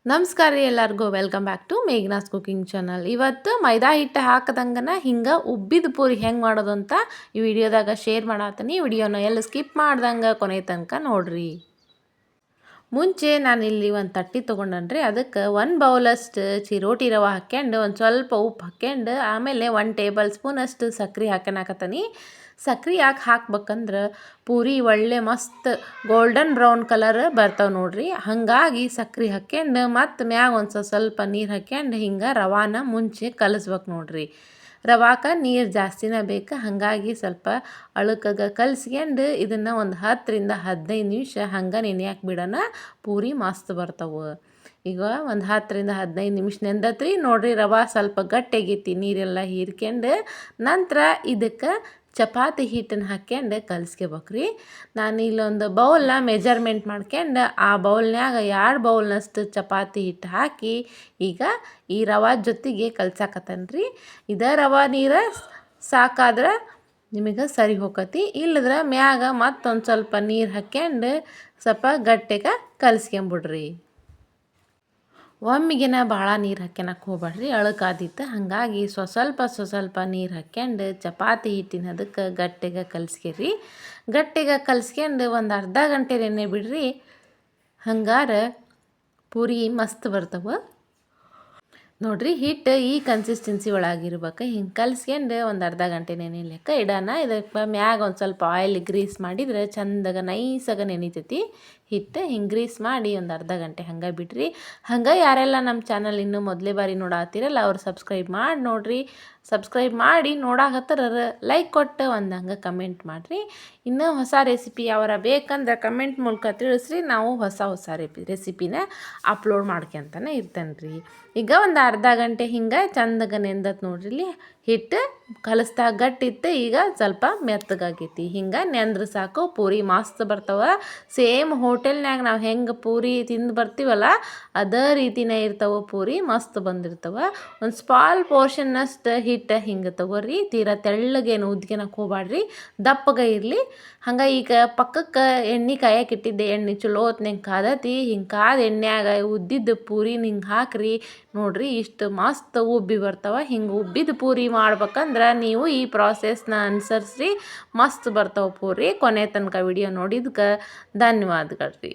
ನಮಸ್ಕಾರ ರೀ ಎಲ್ಲರಿಗೂ welcome back to Meghna's cooking channel. ಇವತ್ತು ಮೈದಾ ಹಿಟ್ಟು ಹಾಕದಂಗನ ಹಿಂಗೆ ಉಬ್ಬಿದ ಪೂರಿ ಹೆಂಗೆ ಮಾಡೋದು ಅಂತ ಈ ವಿಡಿಯೋದಾಗ ಶೇರ್ ಮಾಡತ್ತೀನಿ. ಈ ವಿಡಿಯೋನ ಎಲ್ಲ ಸ್ಕಿಪ್ ಮಾಡ್ದಂಗೆ ಕೊನೆ ತನಕ ನೋಡ್ರಿ. ಮುಂಚೆ ನಾನು ಇಲ್ಲಿ ಒಂದು ತಟ್ಟಿ ತೊಗೊಂಡನ್ರಿ. ಅದಕ್ಕೆ 1 ಬೌಲಷ್ಟು ಚಿರೋಟಿ ರವೆ ಹಾಕ್ಯಂಡು ಒಂದು ಸ್ವಲ್ಪ ಉಪ್ಪು ಹಾಕ್ಯಂಡು ಆಮೇಲೆ 1 ಟೇಬಲ್ ಸ್ಪೂನಷ್ಟು ಸಕ್ರೆ ಹಾಕ್ಯನಾಕತ್ತೀನಿ. ಸಕ್ರೆ ಯಾಕೆ ಹಾಕ್ಬೇಕಂದ್ರೆ ಪೂರಿ ಒಳ್ಳೆ ಮಸ್ತ್ ಗೋಲ್ಡನ್ ಬ್ರೌನ್ ಕಲರ್ ಬರ್ತಾವೆ ನೋಡ್ರಿ. ಹಾಗಾಗಿ ಸಕ್ರೆ ಹಾಕ್ಯಂಡು ಮತ್ತು ಮ್ಯಾಗ ಒಂದು ಸ್ವಲ್ಪ ನೀರು ಹಾಕ್ಯಂಡು ಹಿಂಗೆ ರವಾನ ಮುಂಚೆ ಕಲಿಸ್ಬೇಕು ನೋಡ್ರಿ. ರವಾಕ ನೀರು ಜಾಸ್ತಿನೇ ಬೇಕು. ಹಾಗಾಗಿ ಸ್ವಲ್ಪ ಅಳುಕಾಗ ಕಲ್ಸ್ಕೊಂಡು ಇದನ್ನು ಒಂದು 10ರಿಂದ 15 ನಿಮಿಷ ಹಂಗೆ ನೆನೆಯಾಕೆ ಬಿಡೋಣ. ಪೂರಿ ಮಸ್ತ್ ಬರ್ತಾವೆ. ಈಗ ಒಂದು 10ರಿಂದ 15 ನಿಮಿಷ ನೆಂದತ್ರಿ. ನೋಡ್ರಿ ರವೆ ಸ್ವಲ್ಪ ಗಟ್ಟಿಯಾಗೈತಿ, ನೀರೆಲ್ಲ ಹೀರ್ಕೊಂಡು. ನಂತರ ಇದಕ್ಕೆ ಚಪಾತಿ ಹಿಟ್ಟನ್ನು ಹಾಕ್ಯಂಡು ಕಲಿಸ್ಕೋಬೇಕ್ರಿ. ನಾನು ಇಲ್ಲೊಂದು ಬೌಲ್ನ ಮೆಜರ್ಮೆಂಟ್ ಮಾಡ್ಕೊಂಡು ಆ ಬೌಲ್ನ್ಯಾಗ 2 ಬೌಲ್ನಷ್ಟು ಚಪಾತಿ ಹಿಟ್ಟು ಹಾಕಿ ಈಗ ಈ ರವೆ ಜೊತೆಗೆ ಕಲ್ಸಾಕತ್ತನ್ರಿ. ಇದೇ ರವೆ ನೀರು ಸಾಕಾದ್ರೆ ನಿಮಗೆ ಸರಿ ಹೋಗತಿ. ಇಲ್ಲದ್ರೆ ಮ್ಯಾಗ ಮತ್ತೊಂದು ಸ್ವಲ್ಪ ನೀರು ಹಾಕ್ಯಂಡು ಸ್ವಲ್ಪ ಗಟ್ಟಿಗೆ ಕಲಿಸ್ಕೊಂಬಿಡ್ರಿ. ಒಮ್ಮಿಗೆನ ಭಾಳ ನೀರು ಹಾಕ್ಯನಕ್ಕೆ ಹೋಗ್ಬೇಡ್ರಿ, ಅಳಕಾದಿತ್ತು. ಹಾಗಾಗಿ ಸ್ವಲ್ಪ ನೀರು ಹಾಕ್ಯಂಡು ಚಪಾತಿ ಹಿಟ್ಟಿನ ಅದಕ್ಕೆ ಗಟ್ಟಿಗೆ ಕಲಿಸ್ಕೇರಿ. ಗಟ್ಟಿಗೆ ಕಲಿಸ್ಕೊಂಡು ಒಂದು ಅರ್ಧ ಗಂಟೆ ನೆನೆ ಬಿಡ್ರಿ. ಹಂಗಾರೆ ಪೂರಿ ಮಸ್ತ್ ಬರ್ತವೆ ನೋಡ್ರಿ. ಹಿಟ್ಟು ಈ ಕನ್ಸಿಸ್ಟೆನ್ಸಿ ಒಳಗಿರ್ಬೇಕು. ಹಿಂಗೆ ಕಲಿಸ್ಕೊಂಡು ಒಂದು ಅರ್ಧ ಗಂಟೆ ನೆನೆಲಿಕ್ಕ ಇಡೋಣ. ಇದಕ್ಕೆ ಮ್ಯಾಗ ಒಂದು ಸ್ವಲ್ಪ ಆಯಿಲ್ ಗ್ರೀಸ್ ಮಾಡಿದ್ರೆ ಚಂದಾಗ ನೈಸಾಗ ನೆನಿತೈತಿ ಹಿಟ್ಟು. ಹಿಂಗೆ ಗ್ರೀಸ್ ಮಾಡಿ ಒಂದು ಅರ್ಧ ಗಂಟೆ ಹಂಗೆ ಬಿಡ್ರಿ. ಹಂಗೆ ಯಾರೆಲ್ಲ ನಮ್ಮ ಚಾನಲ್ ಇನ್ನೂ ಮೊದಲೇ ಬಾರಿ ನೋಡಾತಿರಲ್ಲ ಅವ್ರು ಸಬ್ಸ್ಕ್ರೈಬ್ ಮಾಡಿ ನೋಡ್ರಿ. ಸಬ್ಸ್ಕ್ರೈಬ್ ಮಾಡಿ ನೋಡಾಕತ್ತಾರ ಲೈಕ್ ಕೊಟ್ಟು ಒಂದು ಹಂಗೆ ಕಮೆಂಟ್ ಮಾಡಿರಿ. ಇನ್ನೂ ಹೊಸ ರೆಸಿಪಿ ಯಾವಾರ ಬೇಕಂದ್ರೆ ಕಮೆಂಟ್ ಮೂಲಕ ತಿಳಿಸ್ರಿ. ನಾವು ಹೊಸ ರೆಸಿಪಿನ ಅಪ್ಲೋಡ್ ಮಾಡ್ಕೊಂತಾನೆ ಇರ್ತೇನೆ ರೀ. ಈಗ ಒಂದು ಅರ್ಧ ಗಂಟೆ ಹಿಂಗೆ ಚಂದಾಗ ನೆಂದತ್ ನೋಡ್ರಿ. ಇಲ್ಲಿ ಹಿಟ್ಟು ಕಲಿಸ್ತಾ ಗಟ್ಟಿತ್ತು, ಈಗ ಸ್ವಲ್ಪ ಮೆತ್ತಗಾಗೈತಿ. ಹಿಂಗೆ ನೆಂದ್ರೆ ಸಾಕು ಪೂರಿ ಮಸ್ತ್ ಬರ್ತಾವೆ. ಸೇಮ್ ಹೋಟೆಲ್ನಾಗ ನಾವು ಹೆಂಗೆ ಪೂರಿ ತಿಂದು ಬರ್ತೀವಲ್ಲ ಅದೇ ರೀತಿನೇ ಇರ್ತಾವೆ. ಪೂರಿ ಮಸ್ತ್ ಬಂದಿರ್ತವೆ. ಒಂದು ಸ್ಮಾಲ್ ಪೋರ್ಷನ್ನಷ್ಟು ಹಿಟ್ಟು ಹಿಂಗೆ ತೊಗೊರಿ. ತೀರಾ ತೆಳ್ಳಗೇನು ಉದ್ಗೆನಕ್ಕೆ ಹೋಗ್ಬಾಡ್ರಿ, ದಪ್ಪಗೆ ಇರಲಿ. ಹಂಗೆ ಈಗ ಪಕ್ಕಕ್ಕೆ ಎಣ್ಣೆ ಕಾಯಕ್ಕೆ ಇಟ್ಟಿದ್ದೆ. ಎಣ್ಣೆ ಚಲೋ ಹೊತ್ನಾಗ ಕಾದತಿ. ಹಿಂಗೆ ಕಾದ ಎಣ್ಣೆಯಾಗ ಉದ್ದಿದ್ದು ಪೂರಿನ ಹಿಂಗೆ ಹಾಕ್ರಿ. ನೋಡ್ರಿ ಇಷ್ಟು ಮಸ್ತ್ ಉಬ್ಬಿ ಬರ್ತಾವೆ. ಹಿಂಗೆ ಉಬ್ಬಿದ ಪೂರಿ ಮಾಡ್ಬೇಕಂದ್ರೆ ನೀವು ಈ ಪ್ರಾಸೆಸ್ನ ಅನುಸರಿಸ್ರಿ. ಮಸ್ತ್ ಬರ್ತಾವೆ ಪೂರಿ. ಕೊನೆ ತನಕ ವಿಡಿಯೋ ನೋಡಿದ್ಕೆ ಧನ್ಯವಾದಗಳು ರೀ.